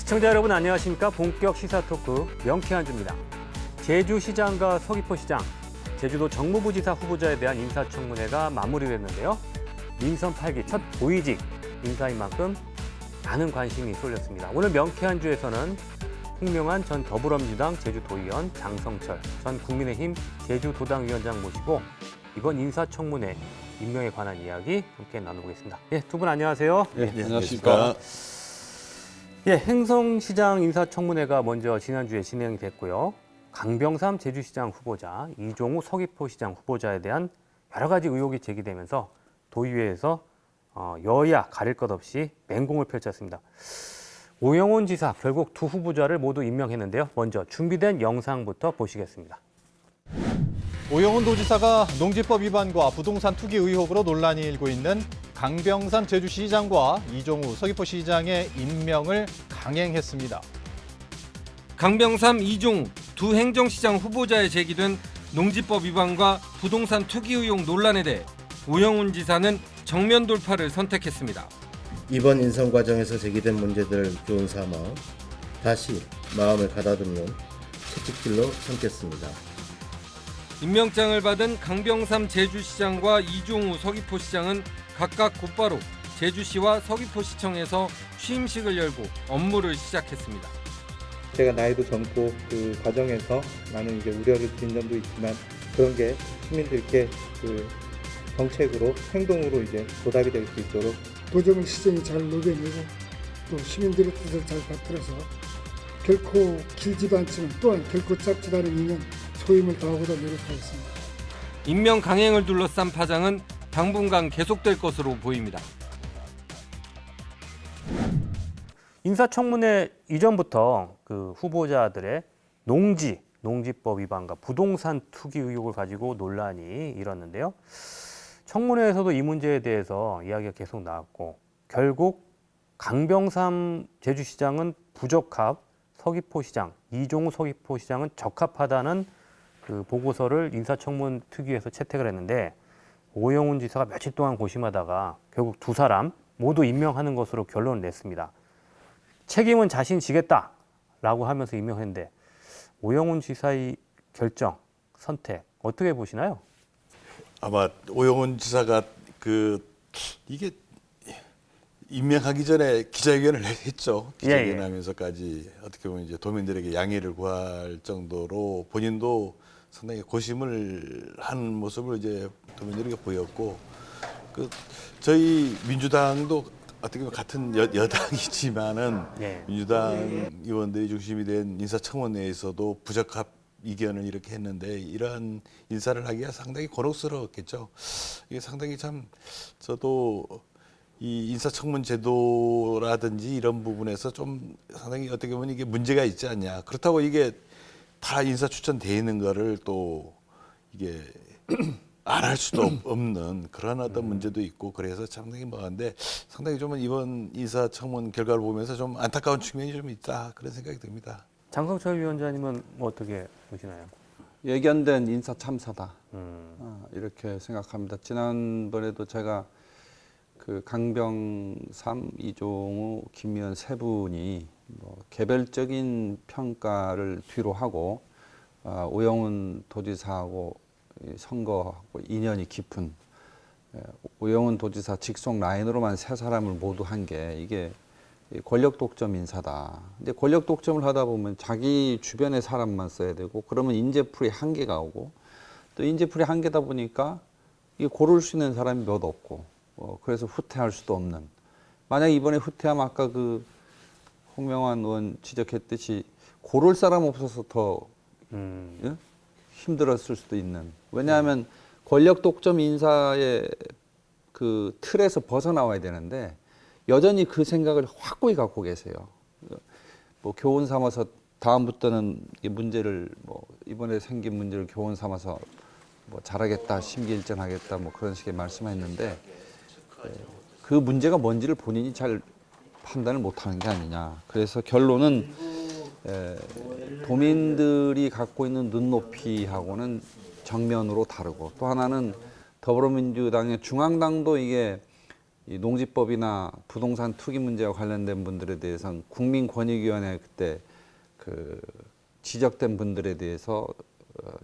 시청자 여러분 안녕하십니까? 본격 시사 토크 명쾌한주입니다. 제주시장과 서귀포시장, 제주도 정무부지사 후보자에 대한 인사청문회가 마무리됐는데요. 민선 8기 첫 고위직 인사인 만큼 많은 관심이 쏠렸습니다. 오늘 명쾌한주에서는 홍명한 전 더불어민주당 제주도의원, 장성철 전 국민의힘 제주도당위원장 모시고 이번 인사청문회 임명에 관한 이야기 함께 나눠보겠습니다. 예, 두 분 안녕하세요. 네, 안녕하십니까. 예, 행성시장 인사청문회가 먼저 지난주에 진행이 됐고요. 강병삼 제주시장 후보자, 이종우 서귀포시장 후보자에 대한 여러 가지 의혹이 제기되면서 도의회에서 여야 가릴 것 없이 맹공을 펼쳤습니다. 오영훈 지사 결국 두 후보자를 모두 임명했는데요. 먼저 준비된 영상부터 보시겠습니다. 오영훈 도지사가 농지법 위반과 부동산 투기 의혹으로 논란이 일고 있는 강병삼 제주시장과 이종우 서귀포시장의 임명을 강행했습니다. 강병삼, 이종우 두 행정시장 후보자에 제기된 농지법 위반과 부동산 투기 의혹 논란에 대해 오영훈 지사는 정면 돌파를 선택했습니다. 이번 인선 과정에서 제기된 문제들을 교훈 삼아 다시 마음을 가다듬는 채찍질로 삼겠습니다. 임명장을 받은 강병삼 제주시장과 이종우 서귀포시장은 각각 곧바로 제주시와 서귀포시청에서 취임식을 열고 업무를 시작했습니다. 제가 나이도 젊고 그 과정에서 많은 이제 우려를 드린 점도 있지만 그런 게 시민들께 그 정책으로 행동으로 이제 보답이 될 수 있도록 도정을 시정이 잘 녹여내고 또 시민들의 뜻을 잘 받들어서 결코 길지도 않지만 또한 결코 짧지도 않은 2년 소임을 다하고자 노력하겠습니다. 임명 강행을 둘러싼 파장은 당분간 계속될 것으로 보입니다. 인사청문회 이전부터 그 후보자들의 농지법 위반과 부동산 투기 의혹을 가지고 논란이 일었는데요. 청문회에서도 이 문제에 대해서 이야기가 계속 나왔고 결국 강병삼 제주시장은 부적합, 서귀포시장, 이종우 서귀포시장은 적합하다는 그 보고서를 인사청문 특위에서 채택을 했는데 오영훈 지사가 며칠 동안 고심하다가 결국 두 사람 모두 임명하는 것으로 결론을 냈습니다. 책임은 자신 지겠다라고 하면서 임명했는데 오영훈 지사의 결정, 선택 어떻게 보시나요? 아마 오영훈 지사가 이게 임명하기 전에 기자회견을 했죠. 기자회견하면서까지 어떻게 보면 이제 도민들에게 양해를 구할 정도로 본인도 상당히 고심을 한 모습을 이제 도민들에게 보였고, 저희 민주당도 어떻게 보면 같은 여당이지만은 민주당 의원들이 중심이 된 인사청문회에서도 부적합 이견을 이렇게 했는데 이러한 인사를 하기가 상당히 곤혹스러웠겠죠. 이게 상당히 참 저도 이 인사청문 제도라든지 이런 부분에서 좀 상당히 어떻게 보면 이게 문제가 있지 않냐. 그렇다고 이게 다 인사 추천돼 있는 거를 또 이게 안 할 수도 없는 그런 어떤 문제도 있고 그래서 상당히 뭐한데 상당히 좀 이번 인사청문 결과를 보면서 좀 안타까운 측면이 좀 있다 그런 생각이 듭니다. 장성철 위원장님은 뭐 어떻게 보시나요? 예견된 인사 참사다 이렇게 생각합니다. 지난번에도 제가 그 강병삼, 이종우, 김의원 세 분이 뭐 개별적인 평가를 뒤로 하고 오영훈 도지사하고 선거하고 인연이 깊은 오영훈 도지사 직속 라인으로만 세 사람을 모두 한 게 이게 권력 독점 인사다. 근데 권력 독점을 하다 보면 자기 주변의 사람만 써야 되고 그러면 인재풀이 한계가 오고 또 인재풀이 한계다 보니까 이게 고를 수 있는 사람이 몇 없고 그래서 후퇴할 수도 없는. 만약 이번에 후퇴하면 아까 그 홍명환 의원 지적했듯이 고를 사람 없어서 더 힘들었을 수도 있는. 왜냐하면 권력 독점 인사의 그 틀에서 벗어나와야 되는데 여전히 그 생각을 확고히 갖고 계세요. 뭐 교훈 삼아서 다음부터는 이 문제를 뭐 이번에 생긴 문제를 교훈 삼아서 뭐 잘하겠다, 심기일전하겠다 뭐 그런 식의 말씀했는데 그 문제가 뭔지를 본인이 잘 판단을 못하는 게 아니냐. 그래서 결론은 도민들이 갖고 있는 눈높이하고는 정면으로 다르고 또 하나는 더불어민주당의 중앙당도 이게 이 농지법이나 부동산 투기 문제와 관련된 분들에 대해서는 국민권익위원회 그때 그 지적된 분들에 대해서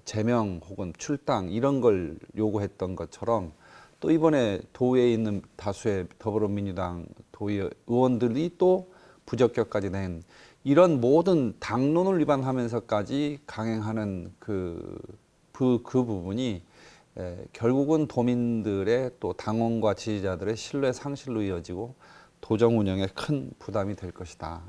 제명 혹은 출당 이런 걸 요구했던 것처럼 또 이번에 도의회에 있는 다수의 더불어민주당 도의 의원들이 또 부적격까지 낸 이런 모든 당론을 위반하면서까지 강행하는 그 부분이 결국은 도민들의 또 당원과 지지자들의 신뢰 상실로 이어지고 도정 운영에 큰 부담이 될 것이다.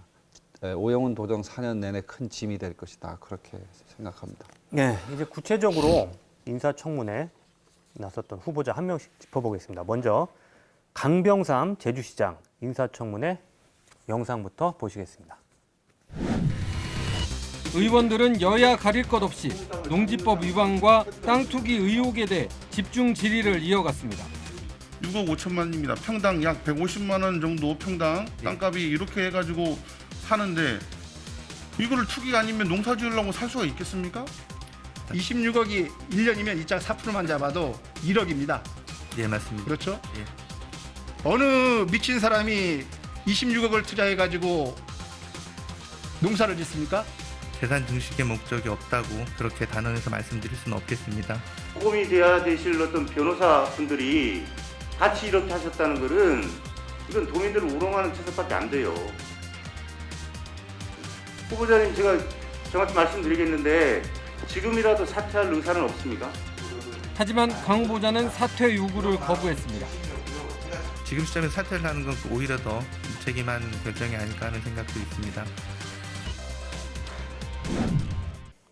오영훈 도정 4년 내내 큰 짐이 될 것이다. 그렇게 생각합니다. 네, 이제 구체적으로 인사청문회 나섰던 후보자 한 명씩 짚어보겠습니다. 먼저 강병삼 제주시장 인사청문회 영상부터 보시겠습니다. 의원들은 여야 가릴 것 없이 농지법 위반과 땅 투기 의혹에 대해 집중 질의를 이어갔습니다. 6억 5천만입니다. 평당 약 150만 원 정도 평당 땅값이 이렇게 해가지고 사는데 이거를 투기가 아니면 농사 지으려고 살 수가 있겠습니까? 26억이 1년이면 이자 4%만 잡아도 1억입니다. 예, 맞습니다. 그렇죠? 예. 어느 미친 사람이 26억을 투자해가지고 농사를 짓습니까? 재산 증식의 목적이 없다고 그렇게 단언해서 말씀드릴 수는 없겠습니다. 보험이 돼야 되실 어떤 변호사분들이 같이 이렇게 하셨다는 것은 이건 도민들을 우롱하는 채석밖에 안 돼요. 후보자님, 제가 정확히 말씀드리겠는데 지금이라도 사퇴할 의사는 없습니까? 하지만 강 후보자는 사퇴 요구를 거부했습니다. 지금 시점에서 사퇴를 하는 건 오히려 더 무책임한 결정이 아닐까 하는 생각도 있습니다.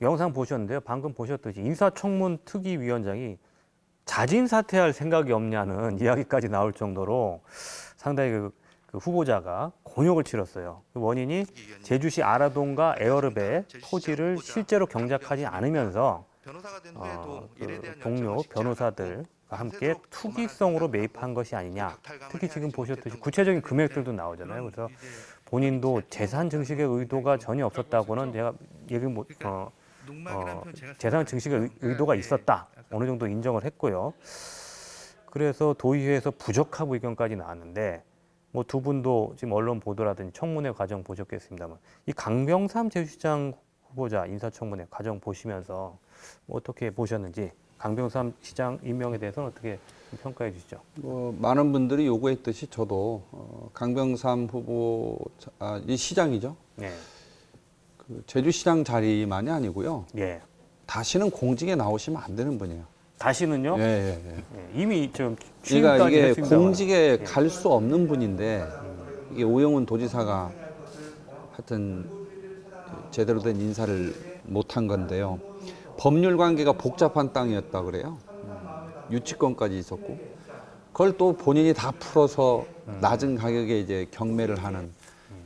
영상 보셨는데요. 방금 보셨듯이 인사청문 특위위원장이 자진 사퇴할 생각이 없냐는 이야기까지 나올 정도로 상당히 그 후보자가 곤욕을 치렀어요. 그 원인이 제주시 아라동과 에어르베 토지를 실제로 경작하지 않으면서 동료 변호사들과 함께 투기성으로 매입한 것이 아니냐. 특히 지금 보셨듯이 구체적인 금액들도 나오잖아요. 그래서 본인도 재산 증식의 의도가 전혀 없었다고는 제가 얘기 재산 증식의 의도가 있었다. 어느 정도 인정을 했고요. 그래서 도의회에서 부적합 의견까지 나왔는데 뭐 두 분도 지금 언론 보도라든지 청문회 과정 보셨겠습니다만 이 강병삼 제주시장 후보자 인사청문회 과정 보시면서 뭐 어떻게 보셨는지 강병삼 시장 임명에 대해서는 어떻게 평가해 주시죠? 많은 분들이 요구했듯이 저도 강병삼 후보 이 시장이죠. 네. 그 제주시장 자리만이 아니고요. 예. 다시는 공직에 나오시면 안 되는 분이에요. 다시는요? 예. 이미 좀 그러니까 이게 했습니다만. 공직에 갈 수 없는 분인데 이게 오영훈 도지사가 하여튼 제대로 된 인사를 못한 건데요. 법률 관계가 복잡한 땅이었다 그래요. 유치권까지 있었고 그걸 또 본인이 다 풀어서 낮은 가격에 이제 경매를 하는.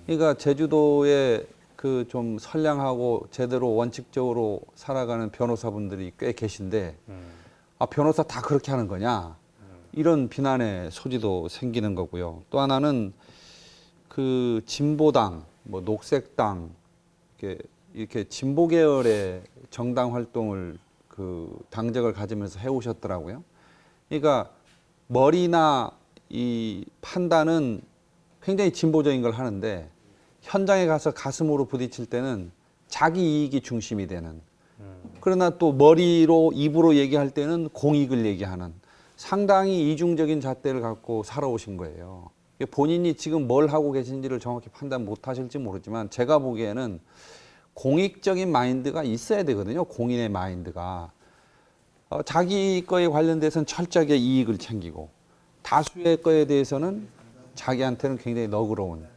그러니까 제주도에 그 좀 선량하고 제대로 원칙적으로 살아가는 변호사분들이 꽤 계신데 아 변호사 다 그렇게 하는 거냐 이런 비난의 소지도 생기는 거고요. 또 하나는 그 진보당, 뭐 녹색당 이렇게 진보 계열의 정당 활동을 그 당적을 가지면서 해오셨더라고요. 그러니까 머리나 이 판단은 굉장히 진보적인 걸 하는데 현장에 가서 가슴으로 부딪힐 때는 자기 이익이 중심이 되는. 그러나 또 머리로 입으로 얘기할 때는 공익을 얘기하는 상당히 이중적인 잣대를 갖고 살아오신 거예요. 본인이 지금 뭘 하고 계신지를 정확히 판단 못 하실지 모르지만 제가 보기에는 공익적인 마인드가 있어야 되거든요. 공인의 마인드가. 자기 거에 관련돼서는 철저하게 이익을 챙기고 다수의 거에 대해서는 자기한테는 굉장히 너그러운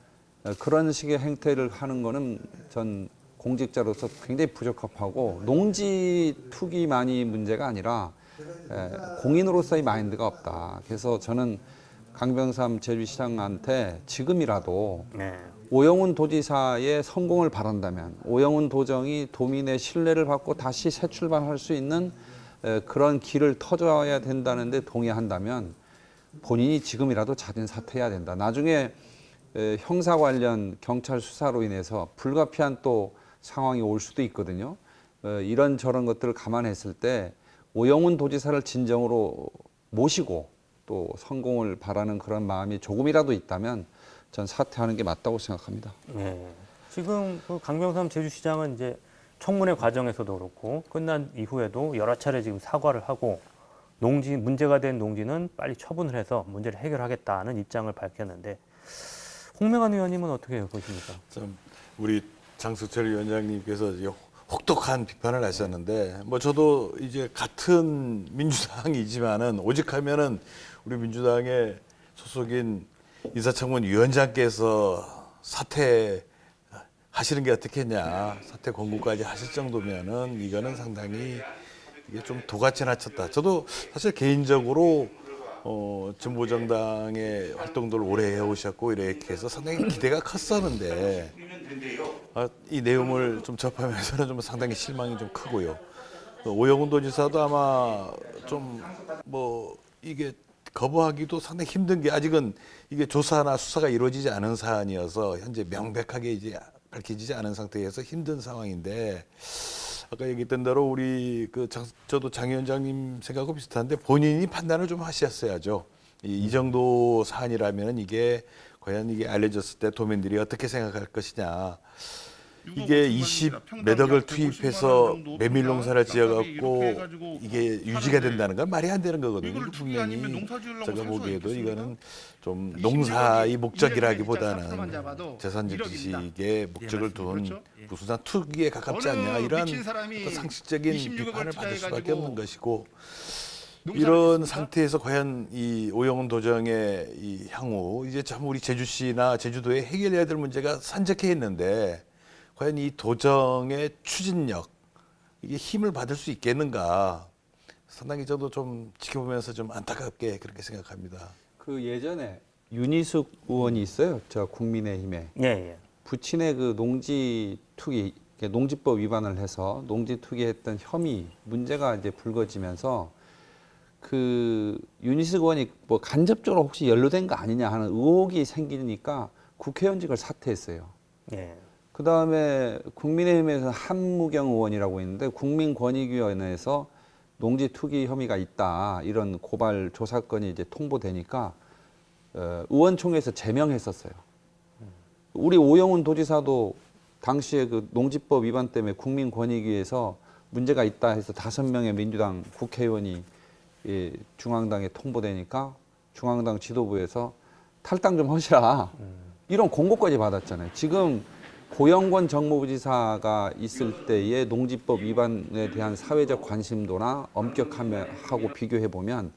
그런 식의 행태를 하는 거는 전 공직자로서 굉장히 부적합하고 농지 투기만이 문제가 아니라 공인으로서의 마인드가 없다. 그래서 저는 강병삼 제주시장한테 지금이라도 오영훈 도지사의 성공을 바란다면 오영훈 도정이 도민의 신뢰를 받고 다시 새 출발할 수 있는 그런 길을 터줘야 된다는데 동의한다면 본인이 지금이라도 자진 사퇴해야 된다. 나중에 형사 관련 경찰 수사로 인해서 불가피한 또 상황이 올 수도 있거든요. 이런 저런 것들을 감안했을 때 오영훈 도지사를 진정으로 모시고 또 성공을 바라는 그런 마음이 조금이라도 있다면 전 사퇴하는 게 맞다고 생각합니다. 네. 지금 그 강병삼 제주시장은 이제 청문회 과정에서도 그렇고 끝난 이후에도 여러 차례 지금 사과를 하고 농지 문제가 된 농지는 빨리 처분을 해서 문제를 해결하겠다는 입장을 밝혔는데 홍명한 의원님은 어떻게 보십니까? 참 우리 장수철 위원장님께서 혹독한 비판을 하셨는데 뭐 저도 이제 같은 민주당이지만은 오직하면은 우리 민주당의 소속인 인사청문 위원장께서 사퇴하시는 게 어떻겠냐, 사퇴 권고까지 하실 정도면은 이거는 상당히 이게 좀 도가 지나쳤다. 저도 사실 개인적으로 진보정당의 활동들을 오래 해오셨고 이렇게 해서 상당히 기대가 컸었는데 이 내용을 좀 접하면서는 좀 상당히 실망이 좀 크고요. 오영훈 도지사도 아마 좀 뭐 이게 거부하기도 상당히 힘든 게 아직은 이게 조사나 수사가 이루어지지 않은 사안이어서 현재 명백하게 이제 밝혀지지 않은 상태에서 힘든 상황인데 아까 얘기했던 대로 우리 저도 장 위원장님 생각하고 비슷한데 본인이 판단을 좀 하셨어야죠. 이 정도 사안이라면 이게 과연 이게 알려졌을 때 도민들이 어떻게 생각할 것이냐. 이게 20몇 억을 투입해서 메밀 농사를 지어갖고 이게 유지가 된다는 건 말이 안 되는 거거든요. 분명히 제가 보기에도 이거는 좀 농사의 목적이라기보다는 재산직식의 목적을 둔 무슨 투기에 가깝지 않냐 이런 상식적인 비판을 받을 수밖에 없는 것이고 이런 상태에서 과연 이 오영훈 도정의 이 향후 이제 참 우리 제주시나 제주도에 해결해야 될 문제가 산적해 있는데 과연 이 도정의 추진력 이게 힘을 받을 수 있겠는가 상당히 저도 좀 지켜보면서 좀 안타깝게 그렇게 생각합니다. 그 예전에 윤희숙 의원이 있어요. 저 국민의힘에 부친의 그 농지 투기, 농지법 위반을 해서 농지 투기했던 혐의 문제가 이제 불거지면서 그 윤희숙 의원이 뭐 간접적으로 혹시 연루된 거 아니냐 하는 의혹이 생기니까 국회의원직을 사퇴했어요. 그 다음에 국민의힘에서 한무경 의원이라고 있는데 국민권익위원회에서 농지 투기 혐의가 있다 이런 고발 조사건이 이제 통보되니까 의원총회에서 제명했었어요. 우리 오영훈 도지사도 당시에 그 농지법 위반 때문에 국민권익위에서 문제가 있다 해서 5명의 민주당 국회의원이 중앙당에 통보되니까 중앙당 지도부에서 탈당 좀 하시라 이런 공고까지 받았잖아요. 지금 고영권 정무부지사가 있을 때의 농지법 위반에 대한 사회적 관심도나 엄격함하고 비교해 보면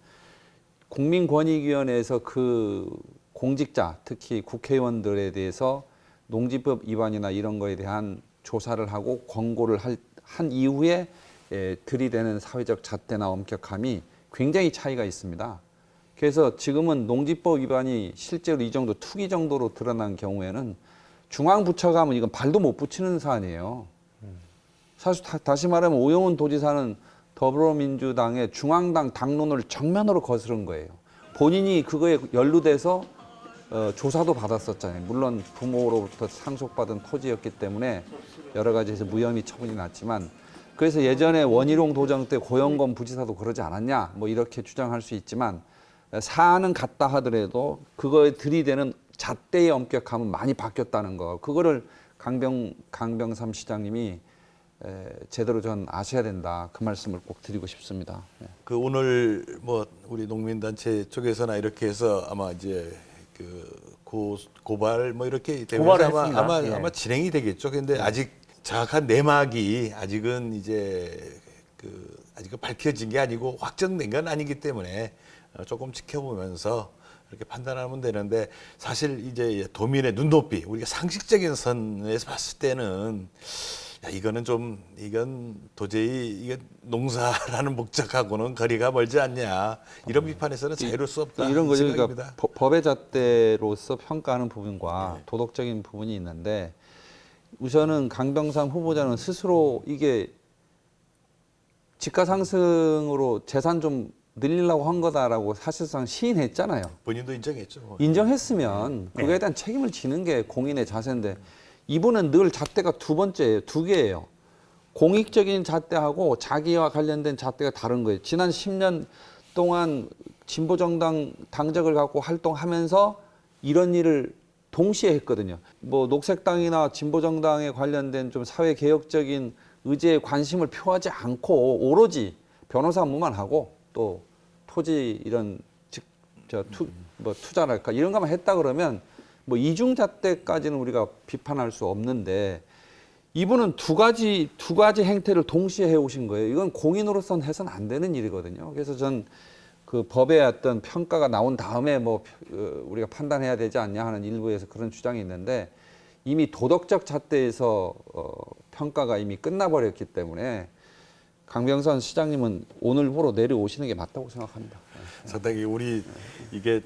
국민권익위원회에서 그 공직자, 특히 국회의원들에 대해서 농지법 위반이나 이런 거에 대한 조사를 하고 권고를 한 이후에 들이대는 사회적 잣대나 엄격함이 굉장히 차이가 있습니다. 그래서 지금은 농지법 위반이 실제로 이 정도 투기 정도로 드러난 경우에는 중앙부처 가면 이건 발도 못 붙이는 사안이에요. 사실 다시 말하면 오영훈 도지사는 더불어민주당의 중앙당 당론을 정면으로 거스른 거예요. 본인이 그거에 연루돼서 조사도 받았었잖아요. 물론 부모로부터 상속받은 토지였기 때문에 여러 가지에서 무혐의 처분이 났지만 그래서 예전에 원희룡 도정 때 고영권 부지사도 그러지 않았냐 뭐 이렇게 주장할 수 있지만 사안은 같다 하더라도 그거에 들이대는 잣대의 엄격함은 많이 바뀌었다는 거. 그거를 강병삼 시장님이 제대로 전 아셔야 된다. 그 말씀을 꼭 드리고 싶습니다. 그 오늘 뭐 우리 농민단체 쪽에서나 이렇게 해서 아마 이제 그 고발 뭐 이렇게 되면서 아마 진행이 되겠죠. 근데 아직 정확한 내막이 아직은 이제 아직은 밝혀진 게 아니고 확정된 건 아니기 때문에 조금 지켜보면서 이렇게 판단하면 되는데 사실 이제 도민의 눈높이 우리가 상식적인 선에서 봤을 때는 야, 이건 도저히 이게 농사라는 목적하고는 거리가 멀지 않냐 이런 비판에서는 자유로울 수 없다 이런 거죠. 생각입니다. 그러니까 법의 잣대로서 평가하는 부분과 도덕적인 부분이 있는데 우선은 강병삼 후보자는 스스로 이게 집가 상승으로 재산 좀 늘리려고 한 거다라고 사실상 시인했잖아요. 본인도 인정했죠. 인정했으면 그거에 대한 책임을 지는 게 공인의 자세인데 이분은 늘 잣대가 두 개예요. 공익적인 잣대하고 자기와 관련된 잣대가 다른 거예요. 지난 10년 동안 진보정당 당적을 갖고 활동하면서 이런 일을 동시에 했거든요. 뭐 녹색당이나 진보정당에 관련된 좀 사회개혁적인 의제에 관심을 표하지 않고 오로지 변호사 업무만 하고 또 토지 이런 투자랄까 이런 것만 했다 그러면 뭐 이중잣대까지는 우리가 비판할 수 없는데 이분은 두 가지 행태를 동시에 해오신 거예요. 이건 공인으로서는 해서는 안 되는 일이거든요. 그래서 전 그 법의 어떤 평가가 나온 다음에 뭐 우리가 판단해야 되지 않냐 하는 일부에서 그런 주장이 있는데 이미 도덕적 잣대에서 평가가 이미 끝나버렸기 때문에 강병선 시장님은 오늘부로 내려오시는 게 맞다고 생각합니다. 상당히 우리 이게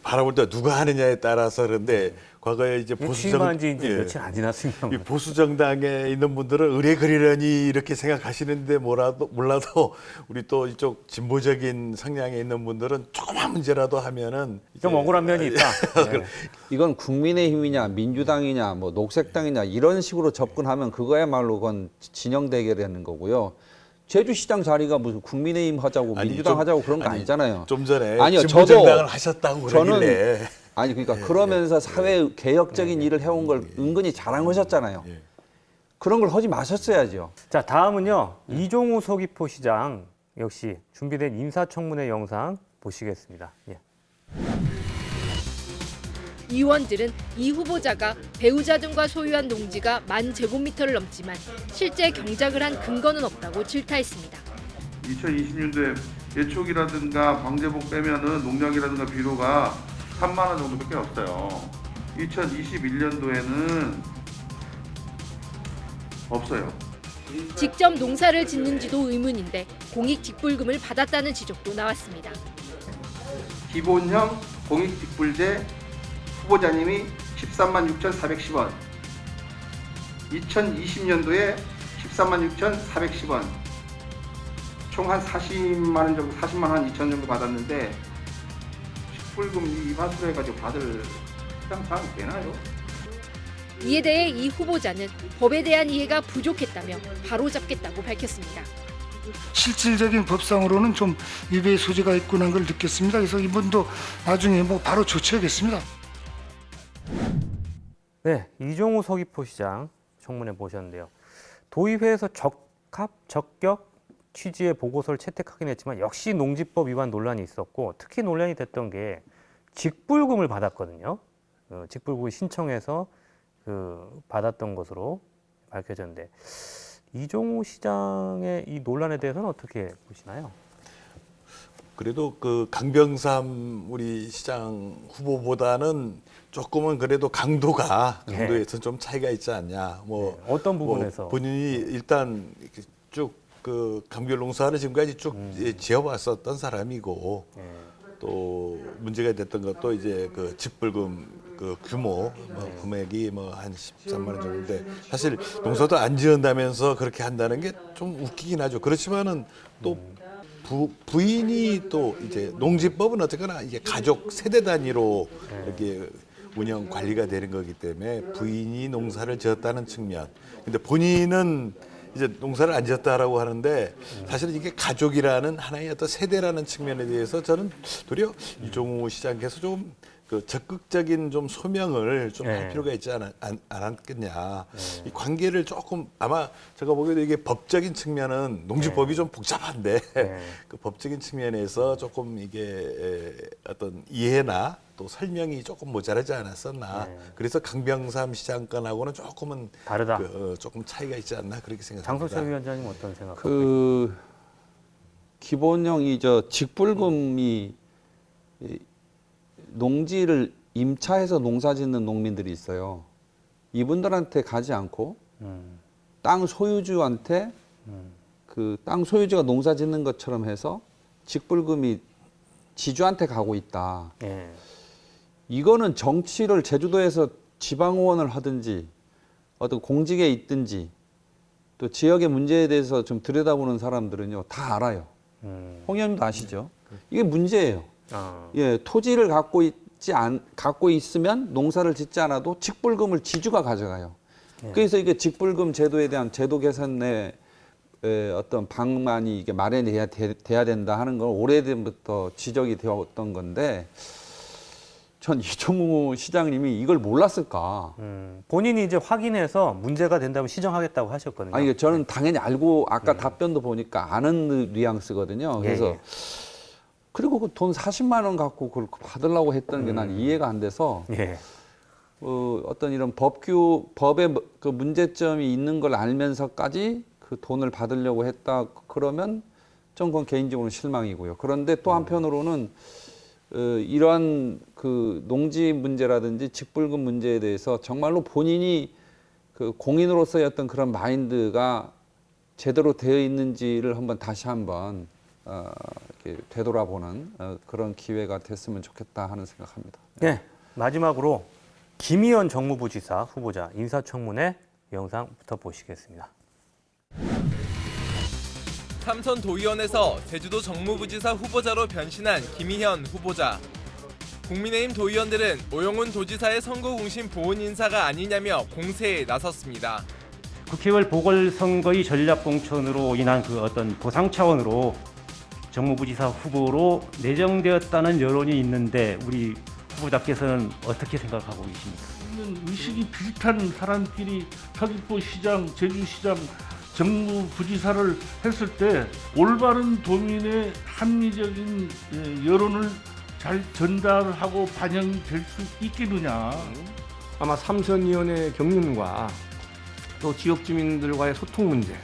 바라볼 때 누가 하느냐에 따라서 그런데 과거에 이제 취임한 지 이제 며칠 안 지났습니다. 이 보수 정당에 있는 분들은 의례 그리려니 이렇게 생각하시는데 몰라도 우리 또 이쪽 진보적인 성향에 있는 분들은 조그만 문제라도 하면은 좀 억울한 면이 있다. 네. 이건 국민의힘이냐 민주당이냐 뭐 녹색당이냐 이런 식으로 접근하면 그거야말로 그건 진영 대결하는 거고요. 제주시장 자리가 무슨 국민의힘 하자고 민주당 하자고 그런 거 아니잖아요. 좀 전에 아니요, 진보정당을 하셨다고 그러길래. 아니 그러니까 그러면서 사회 개혁적인 일을 해온 걸 은근히 자랑하셨잖아요. 그런 걸 하지 마셨어야죠. 자, 다음은요. 이종우 서귀포시장 역시 준비된 인사청문회 영상 보시겠습니다. 예. 의원들은 이 후보자가 배우자 등과 소유한 농지가 10,000제곱미터를 넘지만 실제 경작을 한 근거는 없다고 질타했습니다. 2020년도에 예촉이라든가 방제복 빼면은 농약이라든가 비료가 3만 원 정도밖에 없어요. 2021년도에는 없어요. 직접 농사를 짓는지도 의문인데 공익직불금을 받았다는 지적도 나왔습니다. 기본형 공익직불제 후보자님이 13만 6,410원, 2020년도에 13만 6,410원, 총 한 40만 원 정도, 40만 원 2천 정도 받았는데 직불금 위반수로 해가지고 받을 해당 사항이 되나요? 이에 대해 이 후보자는 법에 대한 이해가 부족했다며 바로잡겠다고 밝혔습니다. 실질적인 법상으로는 좀 위배의 소지가 있구나 하는 걸 느꼈습니다. 그래서 이분도 나중에 뭐 바로 조치하겠습니다. 네, 이종우 서귀포시장 청문회 보셨는데요. 도의회에서 적격 취지의 보고서를 채택하긴 했지만 역시 농지법 위반 논란이 있었고 특히 논란이 됐던 게 직불금을 받았거든요. 직불금을 신청해서 받았던 것으로 밝혀졌는데 이종우 시장의 이 논란에 대해서는 어떻게 보시나요? 그래도 그 강병삼 우리 시장 후보보다는 조금은 그래도 강도에서 좀 차이가 있지 않냐. 뭐 어떤 부분에서? 뭐 본인이 일단 쭉 그 감귤 농사를 지금까지 쭉 지어왔었던 사람이고 또 문제가 됐던 것도 이제 그 직불금 그 규모 금액이 뭐 한 13만 원 정도인데 사실 농사도 안 지은다면서 그렇게 한다는 게 좀 웃기긴 하죠. 그렇지만은 또 부인이 또 이제 농지법은 어쨌거나 이게 가족 세대 단위로 이렇게 운영 관리가 되는 거기 때문에 부인이 농사를 지었다는 측면. 근데 본인은 이제 농사를 안 지었다라고 하는데 사실 이게 가족이라는 하나의 어떤 세대라는 측면에 대해서 저는 도리어 이종우 시장께서 좀 그 적극적인 좀 소명을 좀 할 필요가 있지 않았겠냐. 이 관계를 조금 아마 제가 보기에도 이게 법적인 측면은 농지법이 좀 복잡한데 그 법적인 측면에서 조금 이게 어떤 이해나 또 설명이 조금 모자라지 않았었나. 그래서 강병삼 시장 건하고는 조금은 다르다. 조금 차이가 있지 않나 그렇게 생각합니다. 장소철 위원장님 어떤 생각하세요? 그 기본형 직불금이 농지를 임차해서 농사짓는 농민들이 있어요. 이분들한테 가지 않고 땅 소유주한테 그 땅 소유주가 농사짓는 것처럼 해서 직불금이 지주한테 가고 있다. 이거는 정치를 제주도에서 지방의원을 하든지 어떤 공직에 있든지 또 지역의 문제에 대해서 좀 들여다보는 사람들은요 다 알아요. 홍 의원님도 아시죠? 이게 문제예요. 예, 토지를 갖고 있으면 농사를 짓지 않아도 직불금을 지주가 가져가요. 그래서 이게 직불금 제도에 대한 제도 개선에 어떤 방안이 이게 돼야 된다 하는 건 오래전부터 지적이 되었던 건데 전 이종우 시장님이 이걸 몰랐을까? 본인이 이제 확인해서 문제가 된다면 시정하겠다고 하셨거든요. 아니 저는 당연히 알고 아까 답변도 보니까 아는 뉘앙스거든요. 그래서 예. 그리고 그 돈 40만 원 갖고 그걸 받으려고 했던 게 난 이해가 안 돼서 예. 어떤 이런 법에 그 문제점이 있는 걸 알면서까지 그 돈을 받으려고 했다 그러면 좀 그건 개인적으로 실망이고요. 그런데 또 한편으로는 이러한 그 농지 문제라든지 직불금 문제에 대해서 정말로 본인이 그 공인으로서의 어떤 그런 마인드가 제대로 되어 있는지를 다시 한번 이렇게 되돌아보는 그런 기회가 됐으면 좋겠다 하는 생각합니다. 네, 마지막으로 김희연 정무부지사 후보자 인사청문회 영상부터 보시겠습니다. 삼선 도의원에서 제주도 정무부지사 후보자로 변신한 김희연 후보자. 국민의힘 도의원들은 오영훈 도지사의 선거 공신 보훈 인사가 아니냐며 공세에 나섰습니다. 국회의원 보궐선거의 전략공천으로 인한 그 어떤 보상 차원으로 정무부지사 후보로 내정되었다는 여론이 있는데 우리 후보자께서는 어떻게 생각하고 계십니까? 의식이 비슷한 사람끼리 서귀포 시장, 제주시장, 정무부지사를 했을 때 올바른 도민의 합리적인 여론을 잘 전달하고 반영될 수 있겠느냐. 아마 삼선위원회 경륜과 또 지역 주민들과의 소통 문제,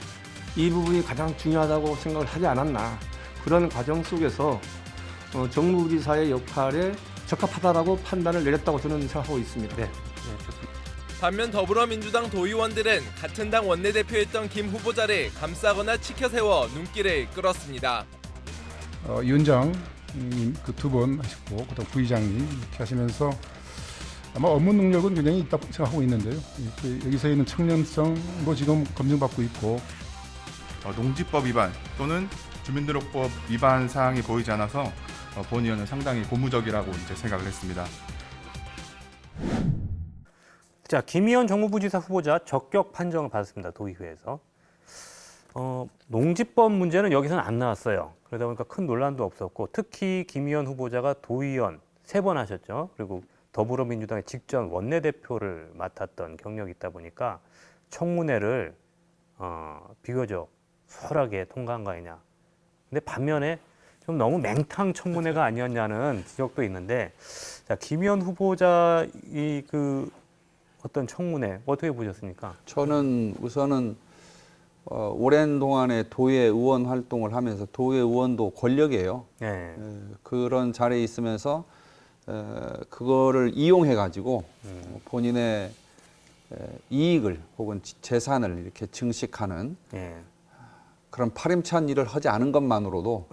이 부분이 가장 중요하다고 생각을 하지 않았나. 그런 과정 속에서 정무부지사의 역할에 적합하다라고 판단을 내렸다고 저는 생각하고 있습니다. 네, 좋습니다. 반면 더불어민주당 도의원들은 같은 당 원내대표였던 김 후보자를 감싸거나 치켜세워 눈길을 끌었습니다. 위원장 그 두 번 하셨고 그다음 부의장님 이렇게 하시면서 아마 업무 능력은 굉장히 있다고 생각하고 있는데요. 여기서 있는 청년성도 지금 검증받고 있고 농지법 위반 또는 주민등록법 위반 사항이 보이지 않아서 본 의원은 상당히 고무적이라고 이제 생각을 했습니다. 자, 김희연 정무부지사 후보자 적격 판정을 받았습니다. 도의회에서. 농지법 문제는 여기서는 안 나왔어요. 그러다 보니까 큰 논란도 없었고 특히 김희연 후보자가 도의원 3번 하셨죠. 그리고 더불어민주당의 직전 원내대표를 맡았던 경력이 있다 보니까 청문회를 비교적 수월하게 통과한 거 아니냐. 근데 반면에 좀 너무 맹탕 청문회가 아니었냐는 지적도 있는데 자, 김희연 후보자 그 어떤 청문회 어떻게 보셨습니까? 저는 우선은 오랜 동안에 도의 의원 활동을 하면서 도의 의원도 권력이에요. 네. 그런 자리에 있으면서 그거를 이용해 가지고 본인의 이익을 혹은 재산을 이렇게 증식하는 그런 파렴치한 일을 하지 않은 것만으로도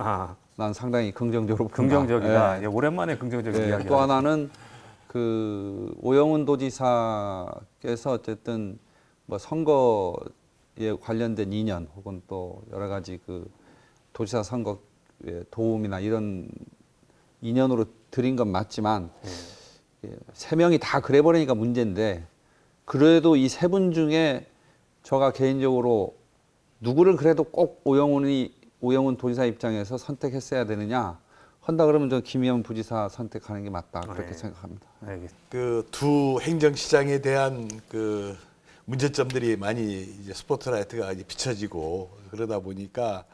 난 상당히 긍정적으로 본다. 긍정적이다. 예, 오랜만에 긍정적인 이야기. 또 하나는 그 오영훈 도지사께서 어쨌든 뭐 선거에 관련된 인연 혹은 또 여러 가지 그 도지사 선거에 도움이나 이런 인연으로 드린 건 맞지만 3명이 다 그래 버리니까 문제인데 그래도 이 3분 중에 제가 개인적으로 누구를 그래도 꼭 오영훈 도지사 입장에서 선택했어야 되느냐 한다 그러면 저 김희연 부지사 선택하는 게 맞다 그렇게 생각합니다. 그 두 행정시장에 대한 그 문제점들이 많이 이제 스포트라이트가 이제 비춰지고 그러다 보니까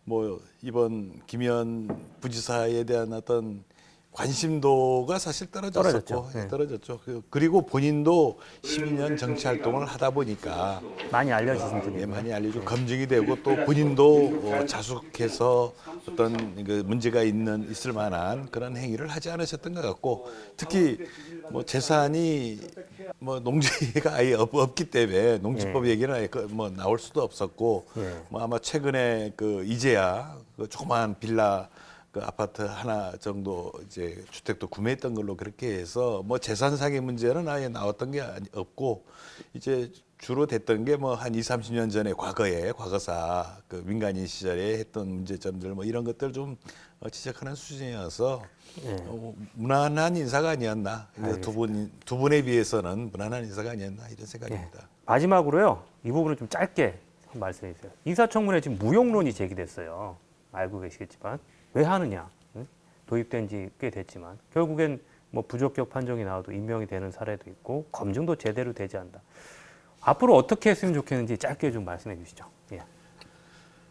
뭐 이번 김희연 부지사에 대한 어떤 관심도가 사실 떨어졌었고 떨어졌죠. 그리고 본인도 12년 정치 활동을 하다 보니까 많이 알려지신 분이에요. 많이 알려지고 검증이 되고 또 본인도 자숙해서 어떤 그 문제가 있을 만한 그런 행위를 하지 않으셨던 것 같고 특히 뭐 재산이 뭐 농지가 아예 없기 때문에 농지법 얘기는 아예 뭐 나올 수도 없었고 뭐 아마 최근에 그 이제야 그 조그마한 빌라 그 아파트 하나 정도 이제 주택도 구매했던 걸로 그렇게 해서 뭐 재산상의 문제는 아예 나왔던 게 없고 이제 주로 됐던 게 뭐 한 20-30년 전에 과거사 그 민간인 시절에 했던 문제점들 뭐 이런 것들 좀 지적하는 수준이어서 무난한 인사가 아니었나. 두 분에 비해서는 무난한 인사가 아니었나 이런 생각입니다. 마지막으로요. 이 부분을 좀 짧게 말씀해 주세요. 인사청문회 지금 무용론이 제기됐어요. 알고 계시겠지만 왜 하느냐? 응? 도입된 지 꽤 됐지만 결국엔 뭐 부적격 판정이 나와도 임명이 되는 사례도 있고 검증도 제대로 되지 않는다. 앞으로 어떻게 했으면 좋겠는지 짧게 좀 말씀해 주시죠. 예.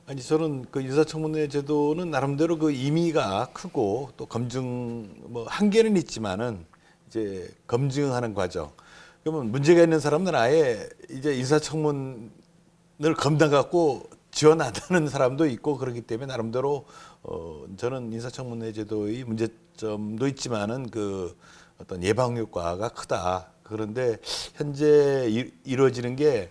아니 저는 그 인사청문회 제도는 나름대로 그 의미가 크고 또 검증 뭐 한계는 있지만은 이제 검증하는 과정. 그러면 문제가 있는 사람들은 아예 이제 인사청문을 검다 갖고 지원하는 사람도 있고 그렇기 때문에 나름대로 저는 인사청문회 제도의 문제점도 있지만은 그 어떤 예방 효과가 크다. 그런데 현재 이루어지는 게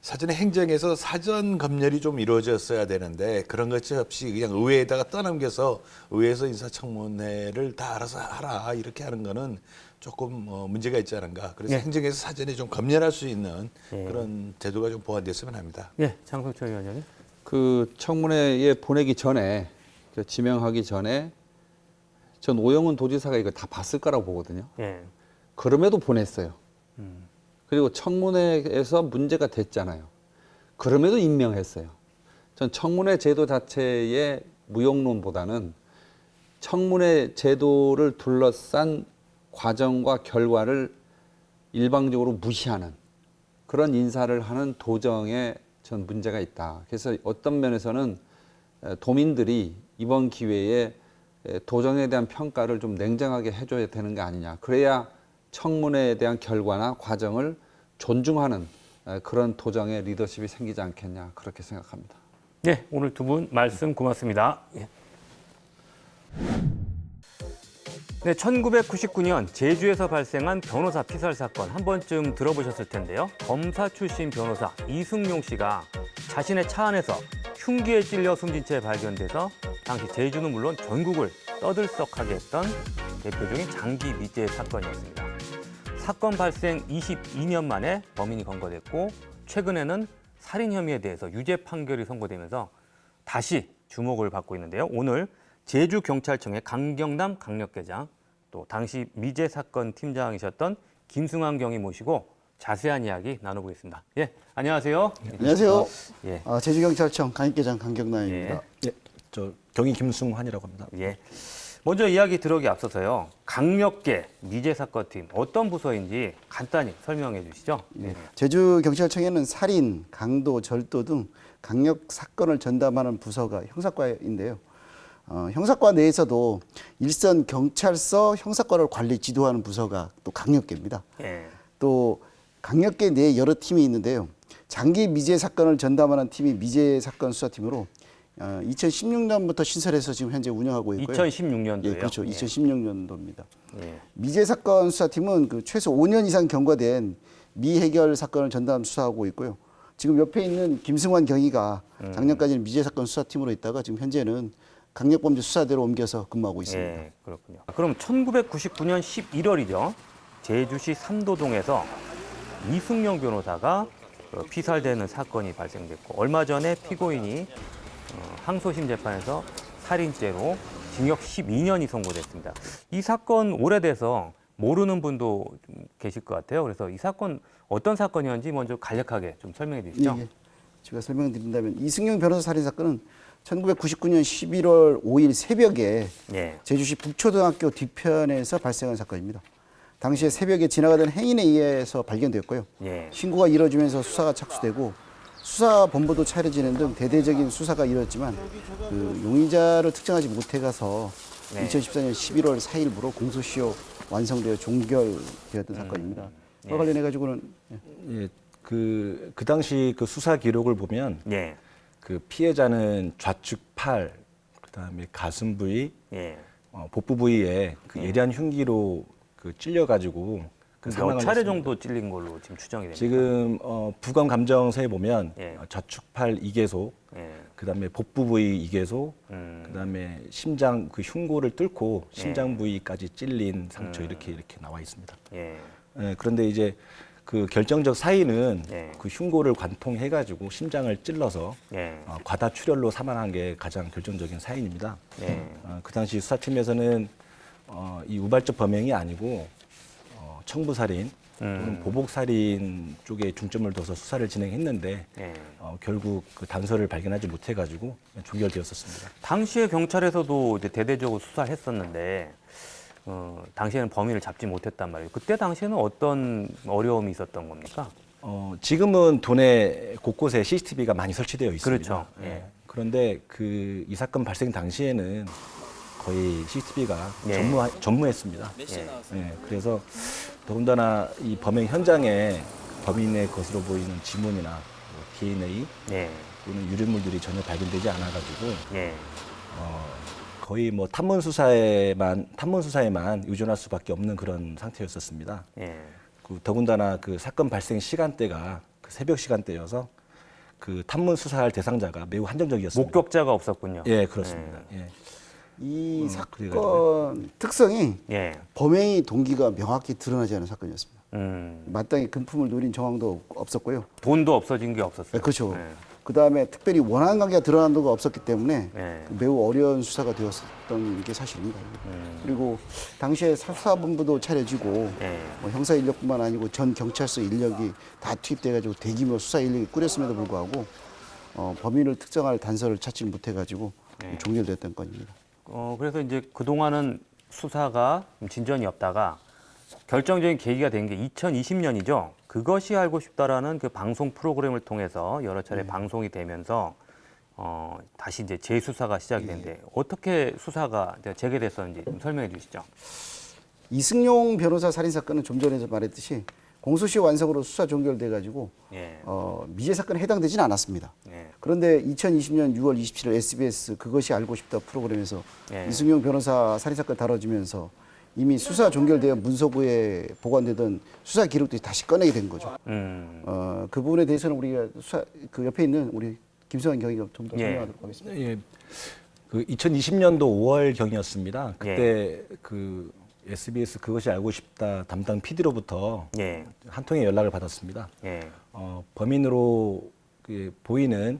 사전에 행정에서 사전 검열이 좀 이루어졌어야 되는데 그런 것이 없이 그냥 의회에다가 떠넘겨서 의회에서 인사청문회를 다 알아서 하라 이렇게 하는 거는 조금 문제가 있지 않은가. 그래서 예. 행정에서 사전에 좀 검열할 수 있는 예. 그런 제도가 좀 보완됐으면 합니다. 예, 장성철 위원장님. 그 청문회에 보내기 전에 지명하기 전에 전 오영훈 도지사가 이거 다 봤을 거라고 보거든요. 예. 그럼에도 보냈어요. 그리고 청문회에서 문제가 됐잖아요. 그럼에도 임명했어요. 전 청문회 제도 자체의 무용론보다는 청문회 제도를 둘러싼 과정과 결과를 일방적으로 무시하는 그런 인사를 하는 도정에 전 문제가 있다. 그래서 어떤 면에서는 도민들이 이번 기회에 도정에 대한 평가를 좀 냉정하게 해줘야 되는 게 아니냐. 그래야 청문회에 대한 결과나 과정을 존중하는 그런 도정의 리더십이 생기지 않겠냐. 그렇게 생각합니다. 네, 오늘 두 분 말씀 고맙습니다. 예. 네, 1999년 제주에서 발생한 변호사 피살 사건 한 번쯤 들어보셨을 텐데요. 검사 출신 변호사 이승용 씨가 자신의 차 안에서 흉기에 찔려 숨진 채 발견돼서 당시 제주는 물론 전국을 떠들썩하게 했던 대표적인 장기 미제 사건이었습니다. 사건 발생 22년 만에 범인이 검거됐고 최근에는 살인 혐의에 대해서 유죄 판결이 선고되면서 다시 주목을 받고 있는데요. 오늘 제주경찰청의 강경남 강력계장 또 당시 미제 사건 팀장이셨던 김승환 경위 모시고 자세한 이야기 나눠보겠습니다. 예, 안녕하세요. 안녕하세요. 예. 제주경찰청 강력계장 강경남입니다. 예. 저 경위 김승환이라고 합니다. 예. 먼저 이야기 들어오기 앞서서요. 강력계 미제 사건팀 어떤 부서인지 간단히 설명해 주시죠. 예. 제주경찰청에는 살인, 강도, 절도 등 강력 사건을 전담하는 부서가 형사과인데요. 형사과 내에서도 일선 경찰서 형사과를 관리 지도하는 부서가 또 강력계입니다. 예. 또 강력계 내에 여러 팀이 있는데요. 장기 미제 사건을 전담하는 팀이 미제 사건 수사팀으로 2016년부터 신설해서 지금 현재 운영하고 있고요. 2016년도요? 예, 그렇죠. 예. 2016년도입니다. 예. 미제 사건 수사팀은 그 최소 5년 이상 경과된 미해결 사건을 전담 수사하고 있고요. 지금 옆에 있는 김승환 경위가 작년까지는 미제 사건 수사팀으로 있다가 지금 현재는 강력범죄 수사대로 옮겨서 근무하고 있습니다. 예, 그렇군요. 그럼 1999년 11월이죠. 제주시 삼도동에서 이승용 변호사가 피살되는 사건이 발생됐고 얼마 전에 피고인이 항소심 재판에서 살인죄로 징역 12년이 선고됐습니다. 이 사건 오래돼서 모르는 분도 좀 계실 것 같아요. 그래서 이 사건 어떤 사건이었는지 먼저 간략하게 좀 설명해 주시죠. 예. 제가 설명드린다면 이승용 변호사 살인 사건은 1999년 11월 5일 새벽에 예. 제주시 북초등학교 뒤편에서 발생한 사건입니다. 당시에 새벽에 지나가던 행인에 의해서 발견되었고요. 예. 신고가 이루어지면서 수사가 착수되고 수사본부도 차려지는 등 대대적인 수사가 이루어졌지만 그 용의자를 특정하지 못해가서 네. 2014년 11월 4일부로 공소시효 완성되어 종결되었던 사건입니다. 그와 관련해가지고는 예, 그 당시 그 수사 기록을 보면 예. 그 피해자는 좌측 팔, 그다음에 가슴 부위, 예. 복부 부위에 그 예리한 흉기로 그 찔려가지고 그 몇 사망을 차례 했습니다. 정도 찔린 걸로 지금 추정이 됩니다. 지금 부검 감정서에 보면 예. 좌측 팔 2개소, 예. 그다음에 복부 부위 2개소, 그다음에 심장 그 흉골을 뚫고 심장 부위까지 찔린 상처 이렇게 나와 있습니다. 예. 예, 그런데 이제 그 결정적 사인은 예. 그 흉골을 관통해가지고 심장을 찔러서 예. 과다출혈로 사망한 게 가장 결정적인 사인입니다. 예. 그 당시 수사팀에서는 이 우발적 범행이 아니고 청부살인, 또는 보복 살인 쪽에 중점을 둬서 수사를 진행했는데 결국 그 단서를 발견하지 못해가지고 종결되었었습니다. 당시에 경찰에서도 이제 대대적으로 수사를 했었는데 당시에는 범인을 잡지 못했단 말이에요. 그때 당시에는 어떤 어려움이 있었던 겁니까? 지금은 도내 곳곳에 CCTV가 많이 설치되어 있습니다. 그렇죠. 그런데 이 사건 발생 당시에는 거의 CCTV가 전무했습니다. 그래서 더군다나 이 범행 현장에 범인의 것으로 보이는 지문이나 DNA 또는 유류물들이 전혀 발견되지 않아가지고 거의 뭐 탐문 수사에만 의존할 수밖에 없는 그런 상태였었습니다. 더군다나 그 사건 발생 시간대가 그 새벽 시간대여서 그 탐문 수사할 대상자가 매우 한정적이었습니다. 목격자가 없었군요. 예, 그렇습니다. 이 사건 특성이 범행의 동기가 명확히 드러나지 않은 사건이었습니다. 마땅히 금품을 노린 정황도 없었고요. 돈도 없어진 게 없었어요. 네, 그렇죠. 그다음에 특별히 원한 관계가 드러난 도가 없었기 때문에 매우 어려운 수사가 되었던 게 사실입니다. 그리고 당시에 수사본부도 차려지고 뭐 형사 인력뿐만 아니고 전 경찰서 인력이 다 투입돼가지고 대규모 수사 인력이 꾸렸음에도 불구하고 범인을 특정할 단서를 찾지 못해가지고 종결됐던 건입니다. 그래서 이제 그동안은 수사가 진전이 없다가 결정적인 계기가 된 게 2020년이죠. 그것이 알고 싶다라는 그 방송 프로그램을 통해서 여러 차례 방송이 되면서 다시 이제 재수사가 시작이 됐는데 어떻게 수사가 재개됐었는지 좀 설명해 주시죠. 이승용 변호사 살인 사건은 좀 전에 말했듯이 공소시효 완성으로 수사 종결돼가지고 미제 사건에 해당되지는 않았습니다. 그런데 2020년 6월 27일 SBS 그것이 알고 싶다 프로그램에서 이승용 변호사 살인 사건 다뤄지면서 이미 수사 종결되어 문서부에 보관되던 수사 기록들이 다시 꺼내게 된 거죠. 그 부분에 대해서는 우리가 그 옆에 있는 우리 김성환 경위가 좀 더 설명하도록 하겠습니다. 그 2020년도 5월 경이었습니다. 그때 그 SBS 그것이 알고 싶다 담당 PD로부터 한 통의 연락을 받았습니다. 범인으로 보이는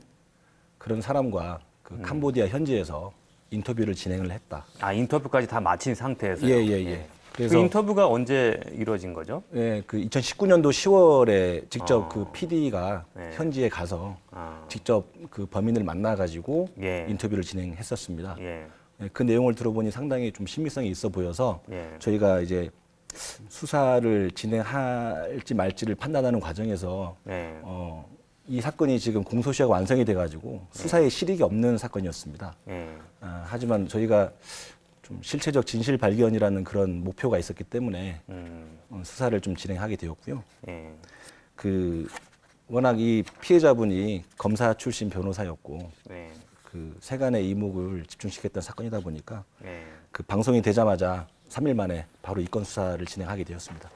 그런 사람과 그 캄보디아 현지에서 인터뷰를 진행을 했다. 인터뷰까지 다 마친 상태에서요? 그래서 그 인터뷰가 언제 이루어진 거죠? 그 2019년도 10월에 직접 그 PD가 현지에 가서 직접 그 범인을 만나가지고 인터뷰를 진행했었습니다. 그 내용을 들어보니 상당히 좀 신빙성이 있어 보여서 저희가 이제 수사를 진행할지 말지를 판단하는 과정에서 이 사건이 지금 공소시효가 완성이 돼가지고 수사에 실익이 없는 사건이었습니다. 하지만 저희가 좀 실체적 진실 발견이라는 그런 목표가 있었기 때문에 수사를 좀 진행하게 되었고요. 그 워낙 이 피해자분이 검사 출신 변호사였고 그 세간의 이목을 집중시켰던 사건이다 보니까 그 방송이 되자마자 3일 만에 바로 이 건 수사를 진행하게 되었습니다.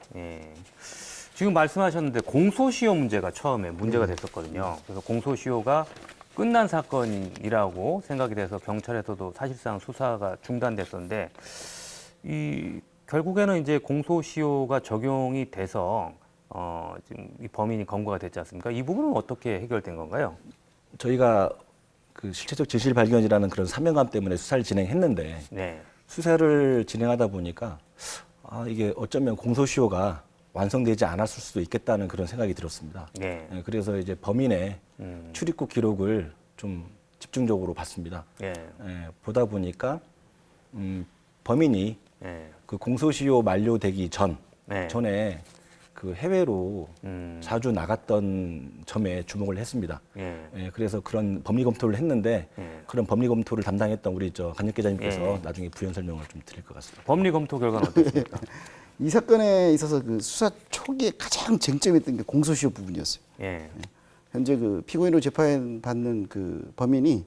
지금 말씀하셨는데 공소시효 문제가 처음에 문제가 됐었거든요. 그래서 공소시효가 끝난 사건이라고 생각이 돼서 경찰에서도 사실상 수사가 중단됐었는데 결국에는 이제 공소시효가 적용이 돼서 지금 이 범인이 검거가 됐지 않습니까? 이 부분은 어떻게 해결된 건가요? 저희가 그 실체적 진실 발견이라는 그런 사명감 때문에 수사를 진행했는데 수사를 진행하다 보니까 이게 어쩌면 공소시효가 완성되지 않았을 수도 있겠다는 그런 생각이 들었습니다. 그래서 이제 범인의 출입국 기록을 좀 집중적으로 봤습니다. 보다 보니까 범인이 그 공소시효 만료되기 전에 그 해외로 자주 나갔던 점에 주목을 했습니다. 그래서 그런 법리 검토를 했는데 그런 법리 검토를 담당했던 우리 강력 기자님께서 나중에 부연 설명을 좀 드릴 것 같습니다. 법리 검토 결과는 어떻습니까? 이 사건에 있어서 그 수사 초기에 가장 쟁점이었던 게 공소시효 부분이었어요. 현재 그 피고인으로 재판받는 그 범인이